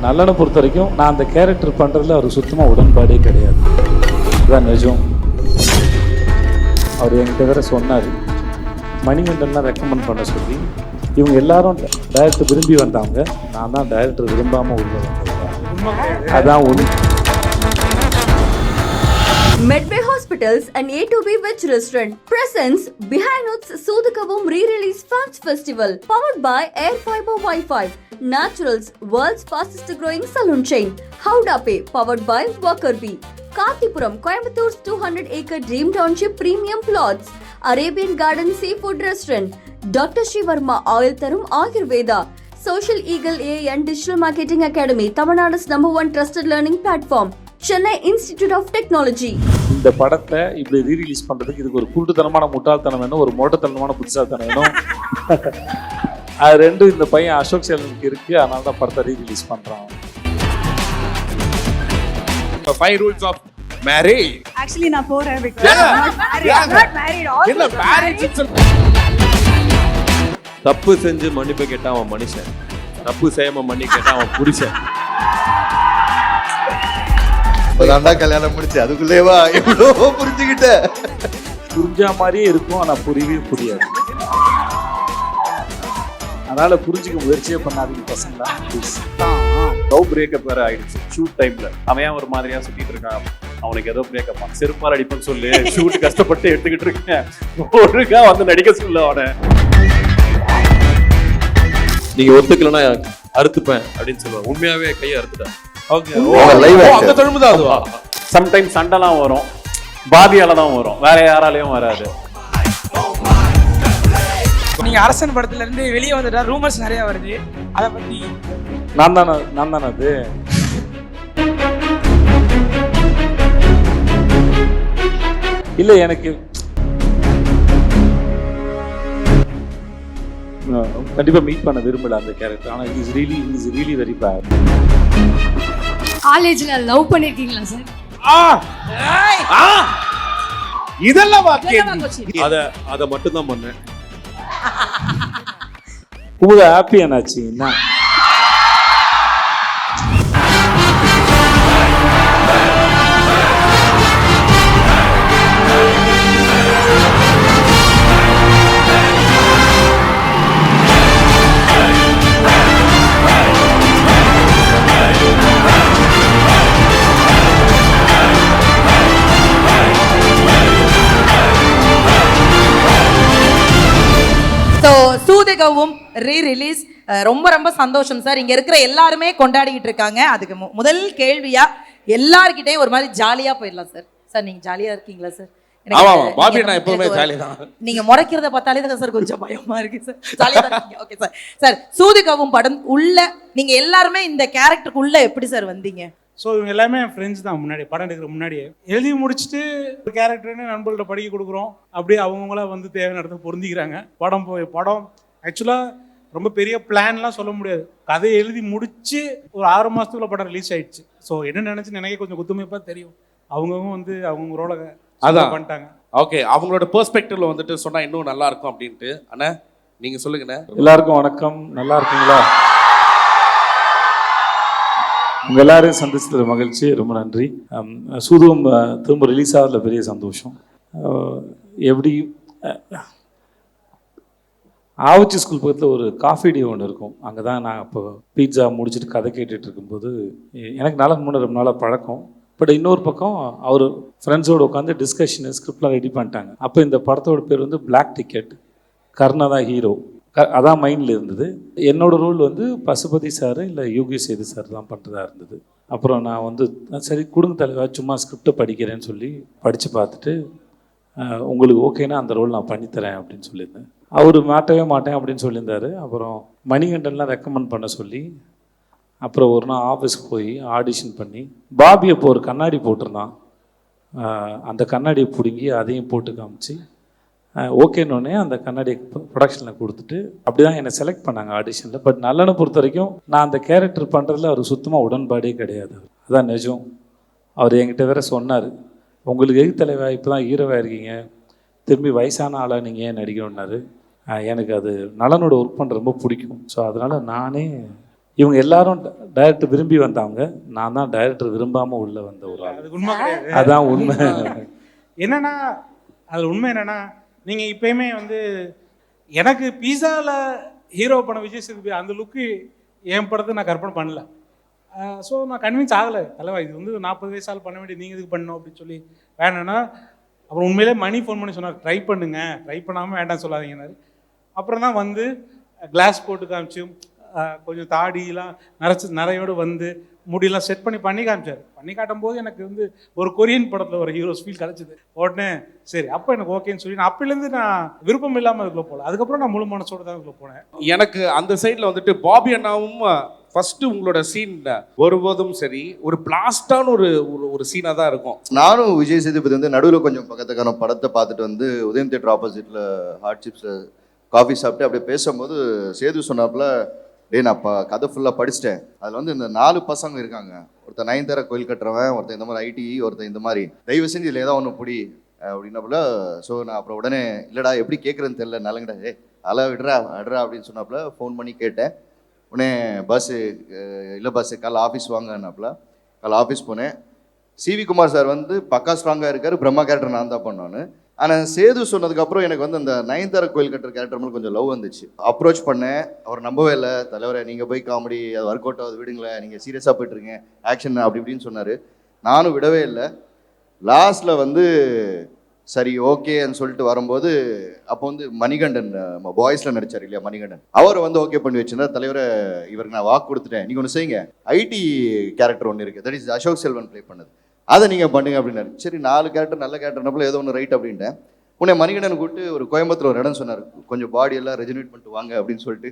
நல்லனை பொறுத்த வரைக்கும் நான் அந்த கேரக்டர் பண்ணுறதுல அவர் சுத்தமாக உடன்பாடே கிடையாது. இதுதான் நிஜம். அவர் என்கிட்ட வேற சொன்னார், மணிகண்டன்லாம் ரெக்கமெண்ட் பண்ண சொல்லி. இவங்க எல்லாரும் டைரக்டர் விரும்பி வந்தாங்க, நான் தான் டைரக்டர் விரும்பாமல் உள்ள வந்தேன். அதான் ஒன்று. Medway Hospitals and A2B Veg Restaurant presents Behind Notes Soodhakavum Re-Release Fans Festival powered by Air Fiber Wi-Fi, Naturals, world's fastest growing saloon chain, Howda Pay powered by Walker Bee, Kartipuram, Coimbator's 200-acre Dream Township Premium Plots, Arabian Garden Seafood Restaurant, Dr. Shivarma Oil Tarum Ayurveda, Social Eagle AI and Digital Marketing Academy, Tamil Nadu's #1 trusted learning platform, Chennai institute of technology. இந்த படத்தை இப்படி rerelease பண்ணுறதுக்கு இதுக்கு ஒரு குருட்டுத்தனமான முட்டாள்தனம் வேணும், ஒரு மோட்டத்தனமான புத்திசாலித்தனம் வேணும். அது ரெண்டும் இந்த பையன் அசோக் சேலனுக்கு இருக்கு, அதனால தான் படத்தை ரீரிலீஸ் பண்ணுறான். 5 rules of marriage. Actually நான் போறேன் because I'm not married. இல்ல marriage தப்பு செஞ்சு மன்னிப்பு கேட்டா அவன் மனுஷன், தப்பு செய்யாம மன்னிப்பு கேட்டா அவன் புருஷன். கல்யாணம் முடிச்சு அதுக்குள்ளேவா எவ்வளோ புரிஞ்சுக்கிட்ட. புரிஞ்சா மாதிரியே இருக்கும், ஆனால் புரியவே புரியாது. அதனால புரிஞ்சுக்க முயற்சியே பண்ணாதீங்க பசங்களா. லவ் பிரேக்கப் வேற ஆயிடுச்சு ஷூட் டைம்ல. அவன் ஒரு மாதிரியா சுத்திட்டு இருக்கான், அவனுக்கு ஏதோ பிரேக்கப், செருப்பால் அடிப்பேன்னு சொல்லி ஷூட் கஷ்டப்பட்டு எடுத்துக்கிட்டு இருக்கேன். ஒழுங்கா வந்து நடிக்க சொல்ல அவனை. நீங்க ஒத்துக்கலன்னா அறுத்துப்பேன் அப்படின்னு சொல்லுவாங்க. உண்மையாவே கையை அறுத்துட்டேன். சம்டைம்ஸ் சண்டைலாம் வரும், பாபியால தான் வரும், வேற யாராலையும் வராது. நீங்க அரசன் படத்துல இருந்து வெளியே வந்துட்டா ரூமர்ஸ் நிறைய வருது, அத பத்தி. நான் தானே அது. இல்லை எனக்கு கண்டிப்பா மீட் பண்ண விரும்பல அந்த கேரக்டர். ஆனால் இஸ் ரியலி வெரி பேட். காலேஜ்ல லவ் பண்ணிருக்கீங்களா சார்? இதெல்லாம் அத மட்டும் தான் பண்ணேன். குமுத ஹாப்பி என்னாச்சு? என்ன சூதகவும் ரீ-ரிலீஸ் ரொம்ப ரொம்ப சந்தோஷம் சார். இங்க இருக்கிற எல்லாருமே கொண்டாடிக்கிட்டு இருக்காங்க. அதுக்கு முதல் கேள்வியா எல்லார்கிட்டையும் ஒரு மாதிரி ஜாலியா போயிடலாம் சார். சார் நீங்க ஜாலியா இருக்கீங்களா சார்? நீங்க முறைக்கிறத பார்த்தாலே தான் சார் கொஞ்சம் பயமா இருக்கு சார். ஜாலியா தான் இருக்கீங்க. Okay sir. சார் சூதுகவும் படம் உள்ள நீங்க எல்லாருமே இந்த கேரக்டருக்கு உள்ள எப்படி சார் வந்தீங்க? ஸோ இவங்க எல்லாமே ஃப்ரெண்ட்ஸ் தான். முன்னாடி படம் எடுக்கிற முன்னாடியே எழுதி முடிச்சுட்டு ஒரு கேரக்டர்னு நண்பர்கள்ட்ட படிக்க கொடுக்குறோம். அப்படியே அவங்களாம் வந்து தேவையான இடத்துல பொருந்திக்கிறாங்க. படம் ஆக்சுவலாக ரொம்ப பெரிய பிளான்லாம் சொல்ல முடியாது. கதையை எழுதி முடிச்சு ஒரு 6 மாதத்துக்குள்ள படம் ரிலீஸ் ஆயிடுச்சு. ஸோ என்ன நினச்சின்னு எனக்கு கொஞ்சம் குத்துமைப்பாக தெரியும். அவங்கவுங்க வந்து அவங்க ரோல அதான் பண்ணிட்டாங்க. ஓகே, அவங்களோட பெர்ஸ்பெக்டிவ்ல வந்துட்டு சொன்னா இன்னும் நல்லா இருக்கும் அப்படின்ட்டு. அண்ணா நீங்க சொல்லுங்கண்ணே. எல்லாருக்கும் வணக்கம். நல்லா இருக்கீங்களா? உங்கள் எல்லாரையும் சந்திச்சது மகிழ்ச்சி, ரொம்ப நன்றி. சூதுவும் திரும்ப ரிலீஸ் ஆகிறதுல பெரிய சந்தோஷம். எப்படி ஆவச்சி ஸ்கூல் பக்கத்தில் ஒரு காஃபி டே ஒன்று இருக்கும். அங்கே தான் நான் இப்போ பீட்சா முடிச்சுட்டு கதை கேட்டுட்டு இருக்கும்போது எனக்கு ரொம்ப நாளாக பழக்கம். பட் இன்னொரு பக்கம் அவர் ஃப்ரெண்ட்ஸோடு உட்காந்து டிஸ்கஷனு ஸ்கிரிப்ட்லாம் ரெடி பண்ணிட்டாங்க. அப்போ இந்த படத்தோட பேர் வந்து பிளாக் டிக்கெட், கர்ணா தான் ஹீரோ, அதான் மைண்டில் இருந்தது. என்னோடய ரோல் வந்து பசுபதி சார் இல்லை யோகி சேது சார் தான் பண்ணுறதா இருந்தது. அப்புறம் நான் வந்து சரி கொடுங்க தலைவா, சும்மா ஸ்கிரிப்டை படிக்கிறேன்னு சொல்லி படித்து பார்த்துட்டு உங்களுக்கு ஓகேனா அந்த ரோல் நான் பண்ணித்தரேன் அப்படின்னு சொல்லியிருந்தேன். அவர் மாட்டவே மாட்டேன் அப்படின்னு சொல்லியிருந்தார். அப்புறம் மணிகண்டன்லாம் ரெக்கமெண்ட் பண்ண சொல்லி அப்புறம் ஒரு நாள் ஆஃபீஸ்க்கு போய் ஆடிஷன் பண்ணி பாபி அப்போ ஒரு கண்ணாடி போட்டிருந்தான். அந்த கண்ணாடியை பிடுங்கி அதையும் போட்டு காமிச்சு ஓகேன்னொடனே அந்த கண்ணாடி ப்ரொடக்ஷனில் கொடுத்துட்டு அப்படி தான் என்னை செலக்ட் பண்ணாங்க ஆடிஷனில். பட் நல்லனை பொறுத்த வரைக்கும் நான் அந்த கேரக்டர் பண்ணுறதுல அவர் சுத்தமாக உடன்பாடே கிடையாது. அதான் நிஜம். அவர் என்கிட்ட வேற சொன்னார், உங்களுக்கு எது தலைவா இப்போ தான் ஹீரோவாக இருக்கீங்க, திரும்பி வயசான ஆளாக நீங்கள் ஏன் நடிக்கணுன்னாரு. எனக்கு அது நலனோட ஒர்க் பண்ணுற ரொம்ப பிடிக்கும். ஸோ அதனால் நானே இவங்க எல்லாரும் டைரக்டர் விரும்பி வந்தவங்க, நான் தான் டைரக்டர் விரும்பாமல் உள்ளே வந்த ஒரு ஆள். அதுக்கு உண்மை கிடையாது. அதான் உண்மை. என்னன்னா அதில் உண்மை என்னன்னா, நீங்கள் இப்பயுமே வந்து எனக்கு பீஸாவில் ஹீரோ பண்ண விஜய் சேதுபதி அந்த லுக்கு என் படத்தை நான் கற்பனை பண்ணல. ஸோ நான் கன்வின்ஸ் ஆகலை. தலைவா இது வந்து 40 வயசால் பண்ண வேண்டியது நீங்கள் இதுக்கு பண்ணணும் அப்படின்னு சொல்லி வேணும்னா, அப்புறம் உண்மையிலே மணி ஃபோன் பண்ணி சொன்னார், ட்ரை பண்ணுங்க, ட்ரை பண்ணாமல் வேண்டாம் சொல்லாதீங்கன்னாரு. அப்புறம் தான் வந்து கிளாஸ் போட்டு காமிச்சு கொஞ்சம் தாடியெலாம் நிறையோடு வந்து முடியெல்லாம் செட் பண்ணி காமிச்சார். பண்ணி காட்டும் போது எனக்கு வந்து ஒரு கொரியன் படத்தில் ஒரு ஹீரோஸ் ஃபீல் கிடச்சிது. உடனே சரி அப்போ எனக்கு ஓகேன்னு சொல்லி நான் அப்போலேருந்து நான் விருப்பம் இல்லாமல் அதுக்குள்ளே போகல. அதுக்கப்புறம் நான் முழு மனசோடு தான் அதுக்குள்ளே போனேன். எனக்கு அந்த சைடில் வந்துட்டு பாபி அண்ணாவும் ஃபஸ்ட்டு உங்களோட சீன் ஒருபோதும் சரி ஒரு பிளாஸ்டான ஒரு சீனாக தான் இருக்கும். நானும் விஜய் சேதுபதி வந்து நடுவில் கொஞ்சம் பக்கத்துக்கான படத்தை பார்த்துட்டு வந்து உதயம் தேட்டர் ஆப்போசிட்டில் ஹாட் சிப்ஸில் காஃபி சாப்பிட்டு அப்படியே பேசும்போது சேது சொன்னாப்புல, டே நான் கதை ஃபுல்லாக படிச்சிட்டேன், அதில் வந்து இந்த 4 பசங்க இருக்காங்க, ஒருத்தர் நயன்தாரா கோயில் கட்டுறவன், ஒருத்தர் இந்த மாதிரி ஐடி, ஒருத்தர் இந்த மாதிரி, தயவு செஞ்சு இதில் ஏதாவது ஒன்று பிடி அப்படின்னாப்புல. ஸோ நான் அப்புறம் உடனே இல்லைடா எப்படி கேட்குறேன்னு தெரியல, நல்லங்கடா அதெல்லாம் விடுறா அப்படின்னு சொன்னாப்புல. ஃபோன் பண்ணி கேட்டேன். உடனே பஸ்ஸு இல்லை பஸ்ஸு காலைல ஆஃபீஸ் வாங்கன்னாப்புல. காலைல ஆஃபீஸ் போனேன். சிவி குமார் சார் வந்து பக்கா ஸ்ட்ராங்காக இருக்கார், பிரம்மா கேரக்டர் நான் தான் பண்ணோன்னு. ஆனால் சேது சொன்னதுக்கப்புறம் எனக்கு வந்து அந்த நயன்தாரா கோயில் கட்டுற கேரக்டர் மேலே கொஞ்சம் லவ் வந்துச்சு. அப்ரோச் பண்ணேன், அவர் நம்பவே இல்லை. தலைவரை நீங்கள் போய் காமெடி அது ஒர்க் அவுட் ஆகுது விடுங்களேன், நீங்கள் சீரியஸாக போய்ட்டுருங்க, ஆக்ஷன் அப்படி இப்படின்னு சொன்னார். நானும் விடவே இல்லை. லாஸ்ட்டில் வந்து சரி ஓகேன்னு சொல்லிட்டு வரும்போது அப்போ வந்து மணிகண்டன் பாய்ஸில் நடித்தார் இல்லையா, மணிகண்டன் அவரை வந்து ஓகே பண்ணி வச்சுருந்தா, தலைவரை இவருக்கு நான் வாக்கு கொடுத்துட்டேன், நீங்கள் ஒன்று செய்யுங்க, ஐடி கேரக்டர் ஒன்று இருக்குது, that is Ashok Selvan play பண்ணது, அதை நீங்கள் பண்ணுங்க அப்படின்னாரு. சரி 4 கேரக்டர் நல்ல கேரக்டர்னாப்புல ஏதோ ஒன்று ரைட் அப்படின்ட்டேன். உடனே மணிகண்டன் கூப்பிட்டு ஒரு கோயம்புத்தூர் ஒரு இடம் சொன்னார், கொஞ்சம் பாடியெல்லாம் ரெஜினேட் பண்ணிட்டு வாங்க அப்படின்னு சொல்லிட்டு.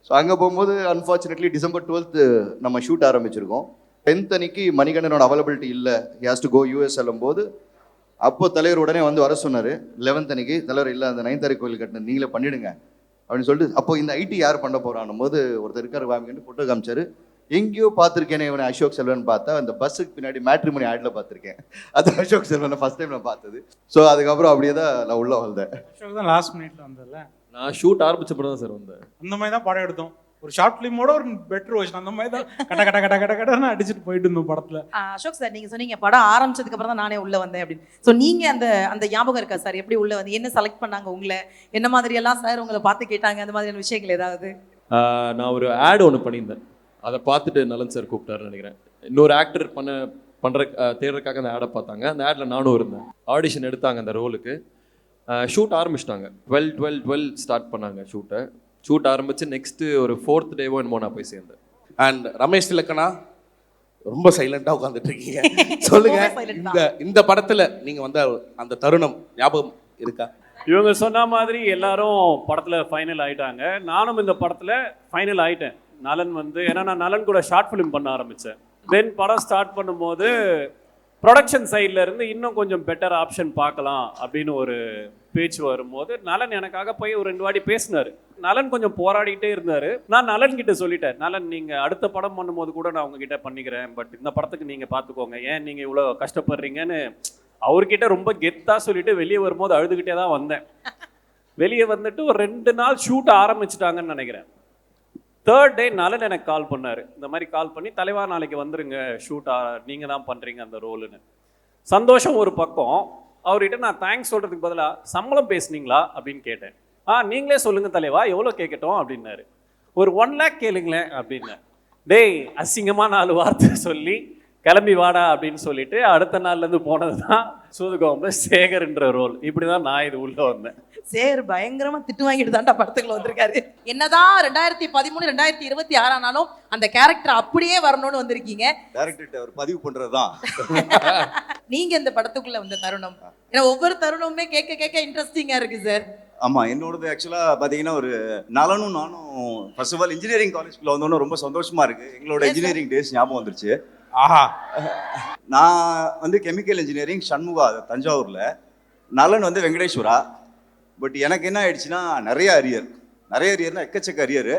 ஸோ அங்கே போகும்போது அன்ஃபார்ச்சுனேட்லி December 12th நம்ம ஷூட் ஆரம்பிச்சிருக்கோம். 10th அன்னைக்கு மணிகண்டனோட அவைலபிலிட்டி இல்லை, he has to go US சொல்லும்போது அப்போ தலைவர் உடனே வந்து வர சொன்னார். 11th அன்னைக்கு தலைவர் இல்லை அந்த நயன்தாரா கோயில் கட்டின நீங்களே பண்ணிவிடுங்க அப்படின்னு சொல்லிட்டு, அப்போ இந்த ஐடி யார் பண்ண போகிறான்னும் போது ஒருத்தர் இருக்கார் வாமிக்கிட்டு ஃபோட்டோ காமிச்சார். எங்கேயோ பார்த்துருக்கேனே இவனை அசோக் செல்வன் பார்த்தா, அந்த பஸ்ஸுக்கு பின்னாடி மேட்ரிமோனி ஆடில் பார்த்துருக்கேன். அது அசோக் செல்வனை ஃபஸ்ட் டைம் நான் பார்த்தது. ஸோ அதுக்கப்புறம் அப்படியே தான் நான் உள்ளே வந்தேன். அசோக் தான் லாஸ்ட் மினிட்ல வந்ததில்ல, நான் ஷூட் ஆரம்பிச்ச படம் தான் சார் வந்தேன். அந்த மாதிரி தான் படம் எடுத்தோம். ஒரு ஷார்ட் ஃபிலிமோட ஒரு பெட்டர் வெர்ஷன் அந்த மாதிரி தான் கட்ட அடிச்சுட்டு போயிட்டு இருந்தோம் படத்தில். அசோக் சார், நீங்கள் சொன்னீங்க படம் ஆரம்பிச்சதுக்கு அப்புறம் தான் நானே உள்ளே வந்தேன் அப்படின்னு. ஸோ நீங்கள் அந்த ஞாபகம் இருக்கா சார், எப்படி உள்ளே வந்து என்ன செலக்ட் பண்ணாங்க உங்களை, என்ன மாதிரியெல்லாம் சார் உங்களை பார்த்து கேட்டாங்க, அந்த மாதிரியான விஷயங்கள் ஏதாவது? நான் ஒரு ஆட் ஒன்று பண்ணியிருந்தேன், அதை பார்த்துட்டு நலன் சார் கூப்பிட்டாருன்னு நினைக்கிறேன். இன்னொரு ஆக்டர் தேடுறதுக்காக அந்த ஆடை பார்த்தாங்க. அந்த ஆடில் நானும் இருந்தேன். ஆடிஷன் எடுத்தாங்க அந்த ரோலுக்கு. ஷூட் ஆரம்பிச்சிட்டாங்க. 12 ஸ்டார்ட் பண்ணாங்க ஷூட்டை. ஷூட் ஆரம்பித்து நெக்ஸ்ட்டு ஒரு 4th டேவோ என்னமோ நான் போய் சேர்ந்தேன். அண்ட் ரமேஷ் திலக்கனா ரொம்ப சைலண்டாக உட்காந்துட்டு இருக்கீங்க, சொல்லுங்க இந்த படத்தில் நீங்கள் வந்து அந்த தருணம் ஞாபகம் இருக்கா? இவங்க சொன்ன மாதிரி எல்லாரும் படத்தில் ஃபைனல் ஆகிட்டாங்க. நானும் இந்த படத்தில் ஃபைனல் ஆகிட்டேன். நலன் வந்து ஏன்னா நான் நலன் கூட ஷார்ட் ஃபிலிம் பண்ண ஆரம்பித்தேன். தென் படம் ஸ்டார்ட் பண்ணும்போது ப்ரொடக்ஷன் சைடில் இருந்து இன்னும் கொஞ்சம் பெட்டர் ஆப்ஷன் பார்க்கலாம் அப்படின்னு ஒரு பேச்சு வரும்போது நலன் எனக்காக போய் ஒரு 2 வாட்டி பேசினார். நலன் கொஞ்சம் போராடிக்கிட்டே இருந்தார். நான் நலன் கிட்ட சொல்லிட்டேன், நலன் நீங்கள் அடுத்த படம் பண்ணும்போது கூட நான் உங்ககிட்ட பண்ணிக்கிறேன், பட் இந்த படத்துக்கு நீங்கள் பார்த்துக்கோங்க, ஏன் நீங்கள் இவ்வளோ கஷ்டப்படுறீங்கன்னு அவர்கிட்ட ரொம்ப கெத்தாக சொல்லிட்டு வெளியே வரும்போது அழுதுகிட்டே தான் வந்தேன். வெளியே வந்துட்டு ஒரு 2 நாள் ஷூட் ஆரம்பிச்சிட்டாங்கன்னு நினைக்கிறேன். 3rd டே நலன் எனக்கு கால் பண்ணார். இந்த மாதிரி கால் பண்ணி, தலைவா நாளைக்கு வந்துருங்க, ஷூட் நீங்கள் தான் பண்ணுறீங்க அந்த ரோலுன்னு. சந்தோஷம் ஒரு பக்கம். அவர்கிட்ட நான் தேங்க்ஸ் சொல்கிறதுக்கு பதிலாக சம்பளம் பேசுனீங்களா அப்படின்னு கேட்டேன். நீங்களே சொல்லுங்கள் தலைவா, எவ்வளோ கேட்கட்டும் அப்படின்னாரு. ஒரு 1 lakh கேளுங்களேன் அப்படின்னேன். டேய் அசிங்கமாக 4 வார்த்தை சொல்லி கிளம்பி வாடா அப்படின்னு சொல்லிட்டு அடுத்த நாள்லேருந்து போனது தான் சூதுகோம்பு சேகர்ன்ற ரோல். இப்படி தான் நான் இது உள்ளே வந்தேன். சேர் பயங்கரமா திட்டு வாங்கிட்டு தான்டா படத்துக்குள்ள வந்திருக்காரு. என்னதான் 2013 2026 ஆனாலும் அந்த கேரக்டர் அப்படியே வரணும்னு வந்திருக்கீங்க. டைரக்டர் அவர் பதிவு பண்றதுதான். நீங்க இந்த படத்துக்குள்ள வந்த தருணம், ஏன்னா ஒவ்வொரு தருணமுமே கேட்க இன்ட்ரெஸ்டிங்கா இருக்கு சார். ஆமா, என்னோடது ஆக்சுவலாக பார்த்தீங்கன்னா ஒரு நலனும் நானும் ஃபர்ஸ்ட் ஆஃப் ஆல் இன்ஜினியரிங் காலேஜ்குள்ள வந்தோன்னு ரொம்ப சந்தோஷமா இருக்கு. எங்களோட இன்ஜினியரிங் டேஸ் ஞாபகம் வந்துருச்சு. ஆஹா, நான் வந்து கெமிக்கல் இன்ஜினியரிங் ஷண்முகா தஞ்சாவூர்ல, நலன் வந்து வெங்கடேஸ்வரா. பட் எனக்கு என்ன ஆயிடுச்சுன்னா நிறைய அரியர்னா எக்கச்சக்க அரியர்.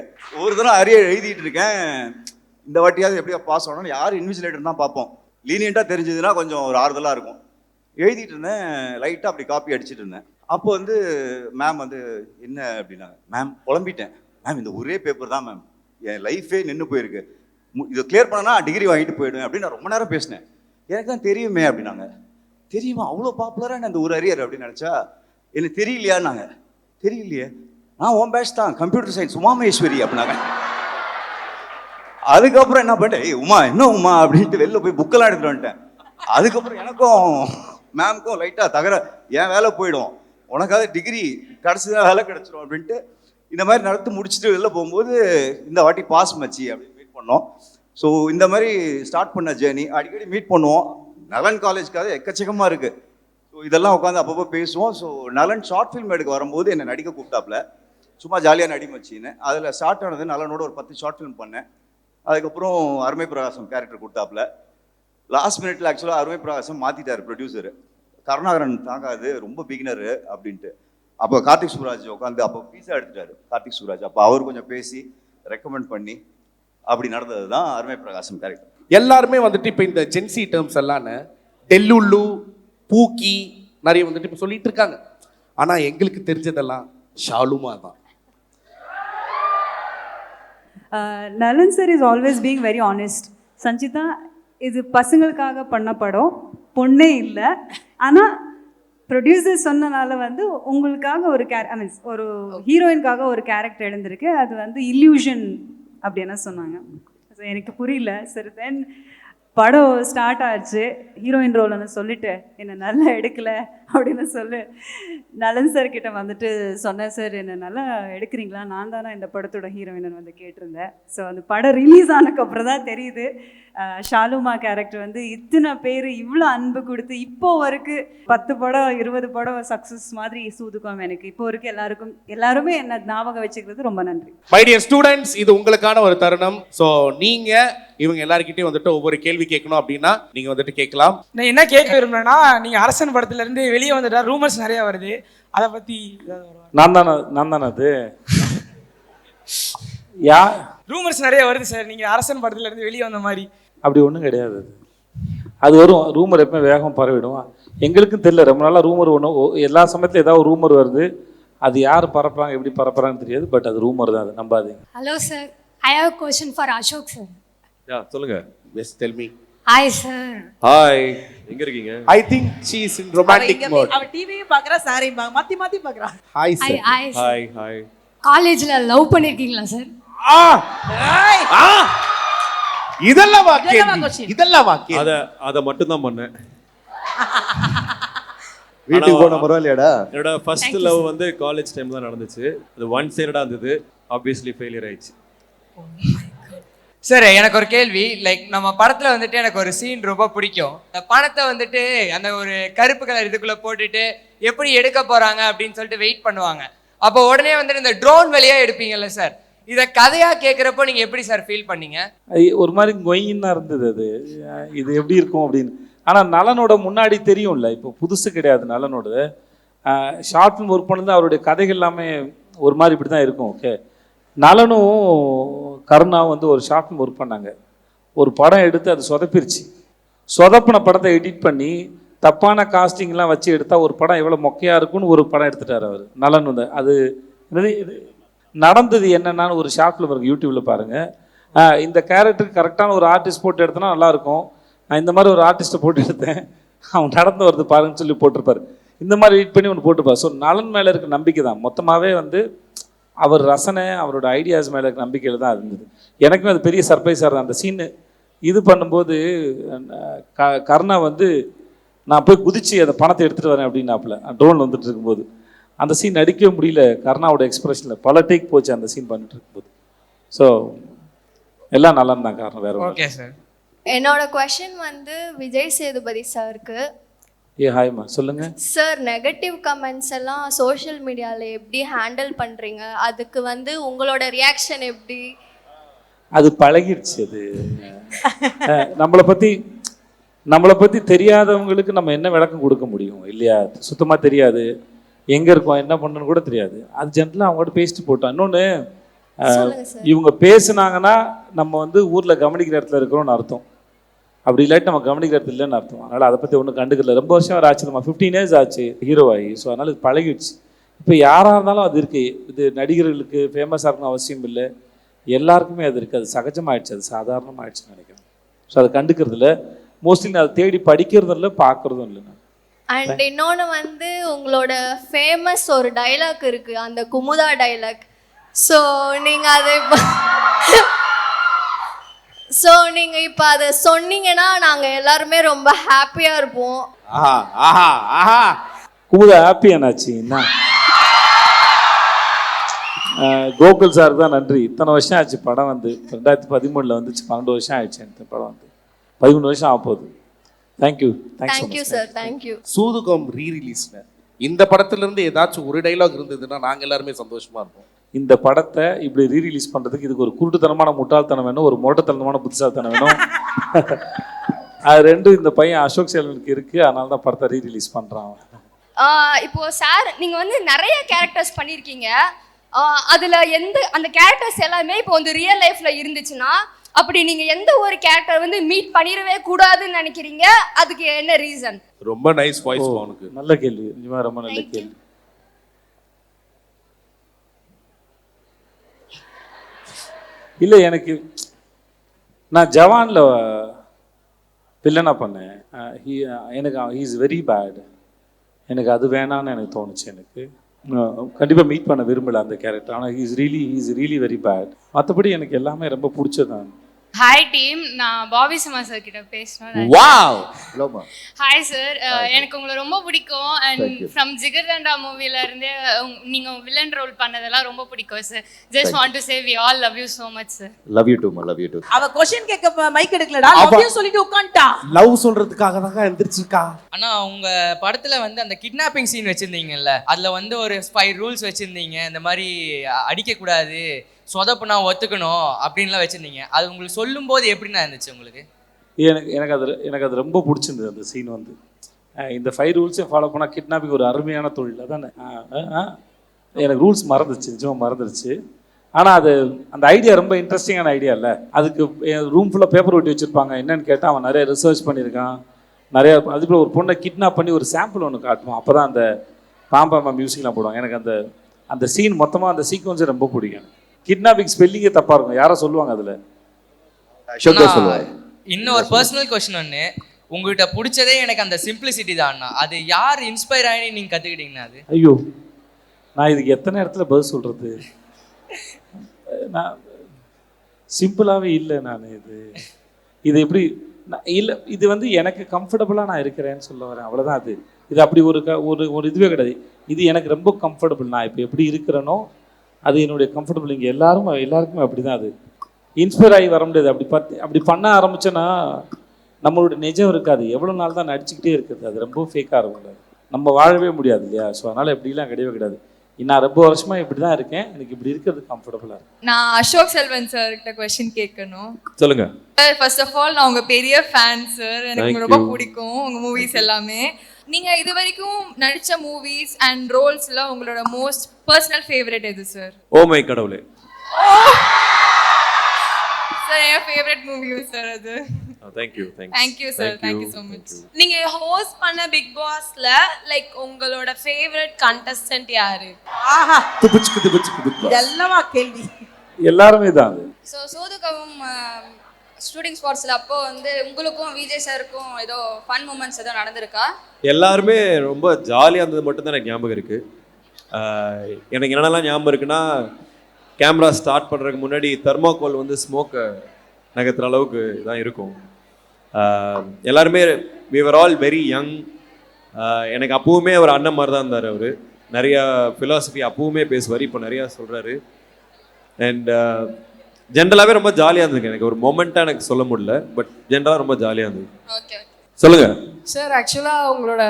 ஒரு தடவை அரியர் எழுதிட்டு இருக்கேன், இந்த வாட்டியாவது எப்படியா பாஸ் ஆகணும்னு யார் இன்விஜிலேட்டர் தான் பார்ப்போம், லீனியண்ட்டாக தெரிஞ்சதுன்னா கொஞ்சம் ஒரு ஆறுதலாக இருக்கும். எழுதிட்டு இருந்தேன், லைட்டாக அப்படி காப்பி அடிச்சுட்டு இருந்தேன். அப்போ வந்து மேம் வந்து என்ன அப்படின்னாங்க, மேம் புலம்பிட்டேன், மேம் இந்த ஒரே பேப்பர் தான் மேம், என் லைஃபே நின்று போயிருக்கு. இதை கிளியர் பண்ணனா டிகிரி வாங்கிட்டு போயிடுவேன் அப்படின்னு நான் ரொம்ப நேரம் பேசினேன். எனக்கு தான் தெரியுமே அப்படின்னாங்க. தெரியுமா, அவ்வளோ பாப்புலரான அந்த ஒரு அரியர் அப்படின்னு நினச்சா, எனக்கு தெரியலையான்னாங்க. தெரியலையே, நான் ஓம் பேட்ச் தான், கம்ப்யூட்டர் சயின்ஸ் உமாமேஸ்வரி அப்படின்னாங்க. அதுக்கப்புறம் என்ன பண்ணிட்டேன், ஏய் உமா என்ன உமா அப்படின்ட்டு வெளில போய் புக்கெல்லாம் எடுத்துட்டு வந்துட்டேன். அதுக்கப்புறம் எனக்கும் மேம்க்கும் லைட்டாக தகர, என் வேலை போயிடும், உனக்காவது டிகிரி கிடச்சிதான் வேலை கிடச்சிடும் அப்படின்ட்டு இந்த மாதிரி நடத்தி முடிச்சுட்டு வெளில போகும்போது இந்த வாட்டி பாஸ் மச்சி அப்படின்னு மீட் பண்ணோம். ஸோ இந்த மாதிரி ஸ்டார்ட் பண்ண ஜேர்னி அடிக்கடி மீட் பண்ணுவோம். நலன் காலேஜ்க்காக எக்கச்சக்கமாக இருக்குது. ஸோ இதெல்லாம் உட்காந்து அப்பப்போ பேசுவோம். ஸோ நலன் ஷார்ட் ஃபில்ம் எடுக்க வரும்போது என்னை நடிக்க கூப்பிட்டாப்புல, சும்மா ஜாலியாக நடி மச்சின்னு. அதில் ஸ்டார்ட் ஆனது நலனோட ஒரு 10 ஷார்ட் ஃபிலிம் பண்ணேன். அதுக்கப்புறம் அருமை பிரகாசம் கேரக்டர் கொடுத்தாப்புல. லாஸ்ட் மினிட்ல ஆக்சுவலாக அருமை பிரகாசம் மாற்றிட்டார் ப்ரொடியூசரு. கருணாகரன் தாங்காது, ரொம்ப பிகினரு அப்படின்ட்டு. அப்போ கார்த்திக் சுப்ராஜ் உட்காந்து அப்போ பீஸா எடுத்துட்டாரு கார்த்திக் சுப்ராஜ். அப்போ அவர் கொஞ்சம் பேசி ரெக்கமெண்ட் பண்ணி அப்படி நடந்தது தான் அருமை பிரகாசம் கேரக்டர். எல்லாருமே வந்துட்டு இப்போ இந்த ஜென்சி டேர்ம்ஸ் எல்லாம் டெல்லுல்லு, பூக்கி நிறைய வந்துட்டு இப்போ சொல்லிட்டு இருக்காங்க. ஆனால் எங்களுக்கு தெரிஞ்சதெல்லாம் ஷாலுமா தான். நலன் sir is always being very honest. Sanchita, இது பசங்களுக்காக பண்ண படம், பொண்ணே இல்லை. ஆனால் ப்ரொடியூசர் சொன்னனால வந்து உங்களுக்காக ஒரு ஒரு ஹீரோயினுக்காக ஒரு கேரக்டர் எழுந்திருக்கு, அது வந்து இல்யூஷன் அப்படின்னு சொன்னாங்க. ஸோ எனக்கு புரியல. சரி, தென் படம் ஸ்டார்ட் ஆச்சு, ஹீரோயின் ரோல்னு சொல்லிட்டு என்னை நல்லா எடுக்கலை அப்படின்னு சொல்லி நலன் சார் கிட்ட வந்துட்டு சொன்னேன், சார் என்னை நல்லா எடுக்கிறீங்களா, நான் தானே இந்த படத்தோட ஹீரோயினை வந்து கேட்டிருந்தேன். ஸோ அந்த படம் ரிலீஸ் ஆனதுக்கப்புறம் தான் தெரியுது ஷாலுமா கேரக்டர் வந்து இத்தனை பேர் இவ்வளோ அன்பு கொடுத்து இப்போ வரைக்கும் 10 படம் 20 படம் சக்ஸஸ் மாதிரி சூதுக்கும் எனக்கு இப்போ வரைக்கும் எல்லாருமே என்ன ஞாபகம் வச்சுக்கிறது ரொம்ப நன்றி. மை டியர் ஸ்டூடெண்ட்ஸ், இது உங்களுக்கான ஒரு தருணம். ஸோ நீங்க இவங்க எல்லாருக்கிட்டையும் வந்துட்டு ஒவ்வொரு கேள்வி கேட்கணும் அப்படின்னா நீங்க வந்துட்டு கேட்கலாம். நான் என்ன கேட்க விரும்புறேன்னா, நீங்க அரசன் படத்துல இருந்து வெளியே வந்துட்டா ரூமர்ஸ் நிறைய வருது, அதை பத்தி நான் தானே அது யா ரூமர்ஸ் நிறைய வருது சார், நீங்க அரசன் படத்துல இருந்து வெளியே வந்த மாதிரி. அப்படி ஒன்றும் கிடையாது. அது வரும், ரூமர் எப்போ வேகம் பரவிடும். எங்களுக்கும் தெரியல, ரொம்ப நாளாக ரூமர் ஒன்றும் எல்லா சமயத்தில் ஏதாவது ரூமர் வருது, அது யார் பரப்புறாங்க எப்படி பரப்புறாங்கன்னு தெரியாது. பட் அது ரூமர் தான், அது நம்பாதீங்க. Hello sir, I have a question for Ashok sir. Yeah சொல்லுங்க. Yes, tell me. Hi sir. Hi, எங்க இருக்கீங்க? I think she is in romantic mode. அவ டிவியும் பார்க்கறா, சாரியும் மாத்தி மாத்தி பார்க்கறா. Hi sir. Hi hi. காலேஜ்ல லவ் பண்ணிருக்கீங்களா சார்? இதெல்லாம் வாக்கி அத மட்டும் தான் பண்ணேன். வீட்டுக்கு போன பரவாயில்லையாடா? என்னோட ஃபர்ஸ்ட் லவ் வந்து காலேஜ் டைம் தான் நடந்துச்சு. அது ஒன் சைடடா இருந்தது, ஆப்வியஸ்லி ஃபெயிலியர் ஆயிடுச்சு. சார் எனக்கு ஒரு கேள்வி, லைக் நம்ம படத்துல வந்துட்டு எனக்கு ஒரு சீன் ரொம்ப பிடிக்கும். பணத்தை வந்துட்டு அந்த ஒரு கருப்பு கலர் இதுக்குள்ள போட்டுட்டு எப்படி எடுக்க போறாங்க அப்படின்னு சொல்லிட்டு வெயிட் பண்ணுவாங்க. அப்போ உடனே வந்துட்டு இந்த ட்ரோன் வழியா எடுப்பீங்கல்ல சார், இதை கதையா கேட்குறப்போ நீங்க எப்படி சார் ஃபீல் பண்ணீங்க? ஒரு மாதிரி கொயின்னா இருந்தது அது, இது எப்படி இருக்கும் அப்படின்னு. ஆனால் நலனோட முன்னாடி தெரியும்ல, இப்போ புதுசு கிடையாது நலனோட. ஷார்ட் ஃபிலிம் ஒர்க் பண்ணது அவருடைய கதைகள் எல்லாமே ஒரு மாதிரி இப்படி தான் இருக்கும். ஓகே, நலனும் கருணாவும் வந்து ஒரு ஷார்ட் ஃபிலிம் ஒர்க் பண்ணாங்க. ஒரு படம் எடுத்து அது சொதப்பிருச்சு. சொதப்பின படத்தை எடிட் பண்ணி தப்பான காஸ்டிங்லாம் வச்சு எடுத்தால் ஒரு படம் எவ்வளோ மொக்கையாக இருக்குன்னு ஒரு படம் எடுத்துட்டார் அவர் நலன். வந்து அது நடந்தது என்னென்னு ஒரு ஷார்ட் ஃபிலிம் இருக்குது, யூடியூப்பில் பாருங்கள். இந்த கேரக்டருக்கு கரெக்டான ஒரு ஆர்டிஸ்ட் போட்டு எடுத்தனா நல்லாயிருக்கும், நான் இந்த மாதிரி ஒரு ஆர்டிஸ்ட்டை போட்டு எடுத்தேன், அவன் நடந்து வருது பாருங்கன்னு சொல்லி போட்டிருப்பார். இந்த மாதிரி எடிட் பண்ணி ஒன்று போட்டுப்பார். ஸோ நலன் மேலே இருக்க நம்பிக்கை தான் மொத்தமாகவே வந்து அவர் ரசனை, அவரோட ஐடியாஸ் மேலே இருக்க நம்பிக்கையில் தான் இருந்தது. எனக்குமே அது பெரிய சர்ப்ரைஸாக இருந்தது. அந்த சீனு இது பண்ணும்போது கருணா வந்து நான் போய் குதிச்சு அந்த பணத்தை எடுத்துகிட்டு வரேன் அப்படின்னாப்புல ட்ரோன் வந்துட்டு இருக்கும்போது அந்த சீன் நடிக்கவே முடியல. கருணாவோட எக்ஸ்பிரஷனில் பல டேக் போச்சு அந்த சீன் பண்ணிட்டு இருக்கும்போது. ஸோ எல்லாம் நல்லா இருந்தாங்க, காரணம் வேறு. Okay sir. என்னோட கொஸ்டின் வந்து விஜய் சேதுபதி சாருக்கு. ஹாய்மா, சொல்லுங்க சார். நெகட்டிவ் கமெண்ட்ஸ் எல்லாம் சோஷியல் மீடியாவில் எப்படி ஹேண்டில் பண்ணுறீங்க? அதுக்கு வந்து உங்களோட ரியாக்ஷன் எப்படி? அது பழகிடுச்சு. அது நம்மளை பற்றி தெரியாதவங்களுக்கு நம்ம என்ன விளக்கம் கொடுக்க முடியும் இல்லையா? சுத்தமாக தெரியாது, எங்கே இருக்கோம் என்ன பண்ணணும்னு கூட தெரியாது. அது ஜென்ரலாக அவங்கள்ட்ட பேசிட்டு போட்டோம். இன்னொன்று, இவங்க பேசுனாங்கன்னா நம்ம வந்து ஊரில் கவனிக்கிற இடத்துல இருக்கிறோம்னு அர்த்தம். அப்படி இல்லாட்டி நம்ம கவனிக்கிற இடத்துல இல்லைன்னு அர்த்தம். அதனால் அதை பற்றி ஒன்றும் கண்டுக்கல. ரொம்ப வருஷம் ஆச்சு, நம்ம 15 years ஆச்சு ஹீரோ ஆகி. ஸோ அதனால் இது பழகிடுச்சு. இப்போ யாராக இருந்தாலும் அது இருக்குது. இது நடிகர்களுக்கு ஃபேமஸாக இருக்கணும் அவசியம் இல்லை, எல்லாருக்குமே அது இருக்குது, அது சகஜமாகிடுச்சு, அது சாதாரணமாகிடுச்சுன்னு நினைக்கிறேன். ஸோ அதை கண்டுக்கிறதில்ல, மோஸ்ட்லி நான் அதை தேடி படிக்கிறதும் இல்லை, பார்க்குறதும் இல்லை. அண்ட் இன்னொன்று வந்து உங்களோட ஃபேமஸ் ஒரு டைலாக் இருக்கு, அந்த குமுதா டைலாக். ஸோ நீங்கள் அதை இப்போ அதை சொன்னீங்கன்னா நாங்கள் எல்லாருமே ரொம்ப ஹாப்பியாக இருப்போம். ஆஹா ஆஹா ஆஹா. குமுதா ஹாப்பி என்னாச்சு என்ன? கோகுல் சார் தான் நன்றி. இத்தனை வருஷம் ஆச்சு படம் வந்து, 2013 வந்துச்சு, 12 வருஷம் ஆயிடுச்சு இந்த படம் வந்து, 13 வருஷம் ஆக போகுது. தேங்க்யூ. Thank you sir, thank you. சூதுகம் ரீரிலீஸ்ல இந்த படத்துல இருந்து ஏதாச்சும் ஒரு டைலாக் இருந்ததுன்னா நாங்க எல்லாருமே சந்தோஷமா இருப்போம். இந்த படத்தை இப்படி ரீரிலீஸ் பண்ணுறதுக்கு இதுக்கு ஒரு குருட்டுத்தனமான முட்டாள்தனம் வேணும், ஒரு மோட்டத்தனமான புத்திசாலித்தனம் வேணும். அது ரெண்டும் இந்த பையன் அசோக் செல்வனுக்கு இருக்குது, அதனால தான் படத்தை ரீரிலீஸ் பண்ணுறான். இப்போ சார் நீங்கள் வந்து நிறைய கேரக்டர்ஸ் பண்ணியிருக்கீங்க, அதில் அந்த கேரக்டர்ஸ் எல்லாமே இப்போ வந்து ரியல் லைஃப்பில் இருந்துச்சுன்னா அப்படி நீங்கள் எந்த ஒரு கேரக்டர் வந்து மீட் பண்ணிடவே கூடாதுன்னு நினைக்கிறீங்க? அதுக்கு என்ன ரீசன்? ரொம்ப நைஸ் வாய்ஸ் அவனுக்கு. நல்ல கேள்வி, நிஜமாக ரொம்ப நல்ல கேள்வி. இல்லை, எனக்கு நான் ஜவானில் வில்லனா பண்ணேன். எனக்கு ஹீ இஸ் வெரி பேட், எனக்கு அது வேணான்னு எனக்கு தோணுச்சு. எனக்கு கண்டிப்பாக மீட் பண்ண விரும்பலை அந்த கேரக்டர், ஆனால் he is really very bad. மற்றபடி எனக்கு எல்லாமே ரொம்ப பிடிச்சதான். ஹாய் டீம், நான் பாபி சுமா சார் கிட்ட பேசணும். வாவ். ஹாய் சார், எனக்கு உங்களை ரொம்ப பிடிக்கும். அண்ட் ஃப்ரம் ஜிகர்தண்டா மூவில இருந்தே நீங்க வில்லன் ரோல் பண்ணதெல்லாம் ரொம்ப பிடிக்கும் sir. Just want to say we all love you so much sir. Love you too மா, லவ் யூ டு. அவ क्वेश्चन கேட்க மைக் எடுக்கலடா, லவ் யூ சொல்லிட்டு உட்கார்ந்தா. லவ் சொல்றதுக்காக தான் எந்திரிச்சிருக்கா. ஆனா உங்க படத்துல வந்து அந்த கிட்னாப்பிங் சீன் வச்சிருந்தீங்கல்ல, அதுல வந்து ஒரு 5 ரூல்ஸ் வச்சிருந்தீங்க. இந்த மாதிரி அடிக்க கூடாது, சொதப்புனா ஒத்துக்கணும் அப்படின்லாம் வச்சிருந்தீங்க. அது உங்களுக்கு சொல்லும் போது எப்படின்னா இருந்துச்சு உங்களுக்கு? எனக்கு அது ரொம்ப பிடிச்சிருந்தது அந்த சீன் வந்து. இந்த 5 ரூல்ஸையும் ஃபாலோ பண்ணால் கிட்னாப்பிங் ஒரு அருமையான தொழில் தானே. எனக்கு ரூல்ஸ் மறந்துச்சு, நிஜமாக மறந்துடுச்சு. ஆனால் அது அந்த ஐடியா ரொம்ப இன்ட்ரெஸ்டிங்கான ஐடியா இல்லை. அதுக்கு ரூம் ஃபுல்லாக பேப்பர் ஒட்டி வச்சுருப்பாங்க. என்னன்னு கேட்டால் அவன் நிறைய ரிசர்ச் பண்ணியிருக்கான், நிறைய. அதுக்குள்ள ஒரு பொண்ணை கிட்னாப் பண்ணி ஒரு சாம்பிள் ஒன்று காட்டுவான், அப்போ தான் அந்த பாம்பாமா மியூசிக்லாம் போடுவாங்க. எனக்கு அந்த சீன் மொத்தமாக அந்த சீக்வன்ஸை ரொம்ப பிடிக்கும். கிட்னாப்பிங் ஸ்பெல்லிங்கே தப்பாக இருக்கும், யாரோ சொல்லுவாங்க அதில். இன்னும் ஒரு பர்சனல் கொஸ்டின் ஒன்று, உங்ககிட்ட பிடிச்சதே எனக்கு அந்த சிம்பிளிசிட்டி தான். அது யார் இன்ஸ்பயர் ஆகி நீங்கள் கற்றுக்கிட்டீங்கன்னா அது? ஐயோ, நான் இதுக்கு எத்தனை இடத்துல பதில் சொல்கிறது? நான் சிம்பிளாகவே இல்லை. நான் இது எப்படி இல்லை, இது வந்து எனக்கு கம்ஃபர்டபுளாக நான் இருக்கிறேன்னு சொல்ல வரேன், அவ்வளோதான். இது அப்படி ஒரு இதுவே கிடையாது. இது எனக்கு ரொம்ப கம்ஃபர்டபுள். நான் இப்போ எப்படி இருக்கிறேனோ அது என்னுடைய கம்ஃபர்டபுள். இங்கே எல்லாருக்குமே அப்படி தான். அது இன்ஸ்பயர் ஆகி வர முடியாது. அப்படி பண்ண ஆரம்பிச்சோன்னா நம்மளுடைய நிஜம் இருக்காது, எவ்வளோ நாள் தான் நடிச்சுக்கிட்டே இருக்குது, அது ரொம்ப ஃபேக்காக இருக்கும், நம்ம வாழவே முடியாது இல்லையா. ஸோ அதனால் எப்படிலாம் கிடையவே கிடையாது. நான் ரொம்ப வருஷமாக இப்படி தான் இருக்கேன், எனக்கு இப்படி இருக்கிறது கம்ஃபர்டபுளாக இருக்கு. நான் அசோக் செல்வன் சார் கிட்ட क्वेश्चन கேட்கணும். சொல்லுங்க. ஃபர்ஸ்ட் ஆஃப் ஆல் நான் உங்க பெரிய ஃபேன் சார், எனக்கு ரொம்ப பிடிக்கும் உங்க மூவிஸ் எல்லாமே. நீங்க இது வரைக்கும் நடிச்ச மூவிஸ் அண்ட் ரோல்ஸ்ல உங்களோட மோஸ்ட் பர்சனல் ஃபேவரட் எது சார்? ஓ மை கடவுளே சார், என் ஃபேவரட் மூவி சார் அது. Thank you sir, thank you so much. நீங்க ஹோஸ்ட் பண்ண பிக் பாஸ்ல லைக் உங்களோட ஃபேவரட் கண்டஸ்டன்ட் யாரு? ஆஹா, துபுச்சு இதெல்லமா கேள்வி. எல்லாருமே தான் அது. ஸோ சூதுகவும் ஷூட்டிங் ஸ்பாட்ஸில் அப்போ வந்து உங்களுக்கும் விஜய் சாருக்கும் ஏதோ ஃபன் மூமெண்ட்ஸ் ஏதோ நடந்திருக்கா? எல்லாருமே ரொம்ப ஜாலியாக இருந்தது மட்டும்தான் எனக்கு ஞாபகம் இருக்குது. எனக்கு என்னென்னலாம் ஞாபகம் இருக்குன்னா, கேமரா ஸ்டார்ட் பண்ணுறதுக்கு முன்னாடி தெர்மாக்கோல் வந்து ஸ்மோக்கை நகர்த்துற அளவுக்கு தான் இருக்கும். எல்லாருமே we were all very young. எனக்கு அப்போவுமே அவர் அண்ணன் மாதிரி தான் இருந்தார். அவர் நிறையா ஃபிலாசபி அப்போவுமே பேசுவார், இப்போ நிறையா சொல்கிறாரு. அண்ட் ஜென்ரலாகவே ரொம்ப ஜாலியாக இருந்தது. எனக்கு ஒரு மொமெண்ட்டாக எனக்கு சொல்ல முடியல, பட் ஜென்ரலாக ரொம்ப ஜாலியாக இருந்தது. ஓகே சொல்லுங்க சார். ஆக்சுவலாக உங்களோட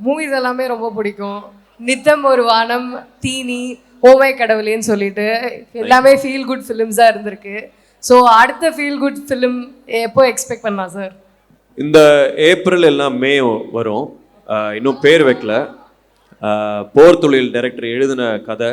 மூவிஸ் எல்லாமே ரொம்ப பிடிக்கும். நித்தம் ஒரு வானம், தீனி, ஓமை கடவுளேன்னு சொல்லிட்டு எல்லாமே ஃபீல் குட் ஃபிலிம்ஸாக இருந்திருக்கு. ஸோ அடுத்த ஃபீல் குட் ஃபிலிம் எப்போ எக்ஸ்பெக்ட் பண்ணலாம் சார்? இந்த ஏப்ரல் எல்லாம் மே வரும். இன்னும் பேர் வைக்கல. போர் தொழில் டைரக்டர் எழுதின கதை,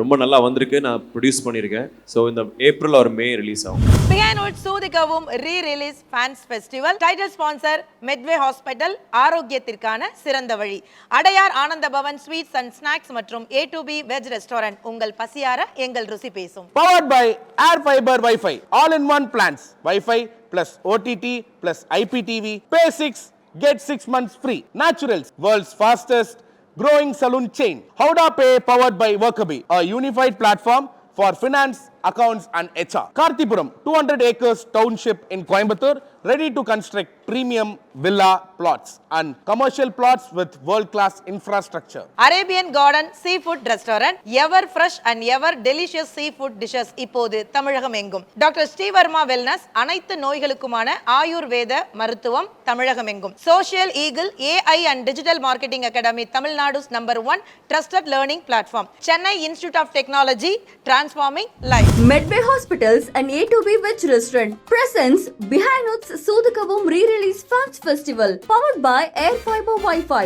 ரொம்ப நல்லா வந்திருக்கு. நான் ப்ரொடியூஸ் பண்ணியிருக்கேன். ஸோ இந்த ஏப்ரல் ஆர் மே ரிலீஸ் ஆகும். பிஹைண்ட் சூதிகவும் rerelease fans festival. Title sponsor Medway hospital, ஆரோக்கியத்திற்கான சிறந்த வழி. Adyar Ananda Pawan sweets and snacks மற்றும் A2B வெஜ் ரெஸ்டாரண்ட். உங்கள் பசியார எங்கள் ருசி பேசும். Powered by Air Fiber Wi-Fi, all-in-one plans, Wi-Fi plus OTT plus IPTV. Pay 6, get 6 months free. Naturals, world's fastest growing saloon chain. Howda Pay, powered by Workaby, a unified platform for finance, accounts and HR. Karthipuram, 200 acres township in Coimbatore, ready to construct premium villa plots and commercial plots with world-class infrastructure. Arabian garden seafood restaurant. Ever fresh and ever delicious seafood dishes இப்போது தமிழகம் எங்கும். Doctor Sreevarma wellness, அனைத்து நோய்களுக்குமான ஆயுர்வேத மருத்துவம் தமிழகம் எங்கும். Social eagle AI and digital marketing academy, தமிழ்நாடு's #1 trusted learning platform. Chennai institute of technology, transforming life. Medway Hospitals and A2B Veg Restaurant presents Behind Notes Soodhakavum Re-Release Fans Festival, powered by Air Fiber Wi-Fi,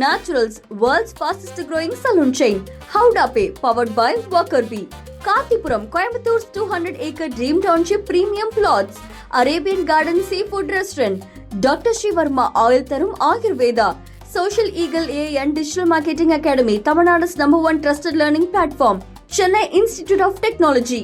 Naturals, world's fastest growing saloon chain. Howda Pay, powered by Workaby. Karthipuram, Coimbatore 200-acre Dream Township premium plots. Arabian Garden Seafood Restaurant. Dr. Shivarma Oil Tarum Ayurveda. Social Eagle AI and Digital Marketing Academy, Tamil Nadu's #1 trusted learning platform. Chennai Institute of Technology.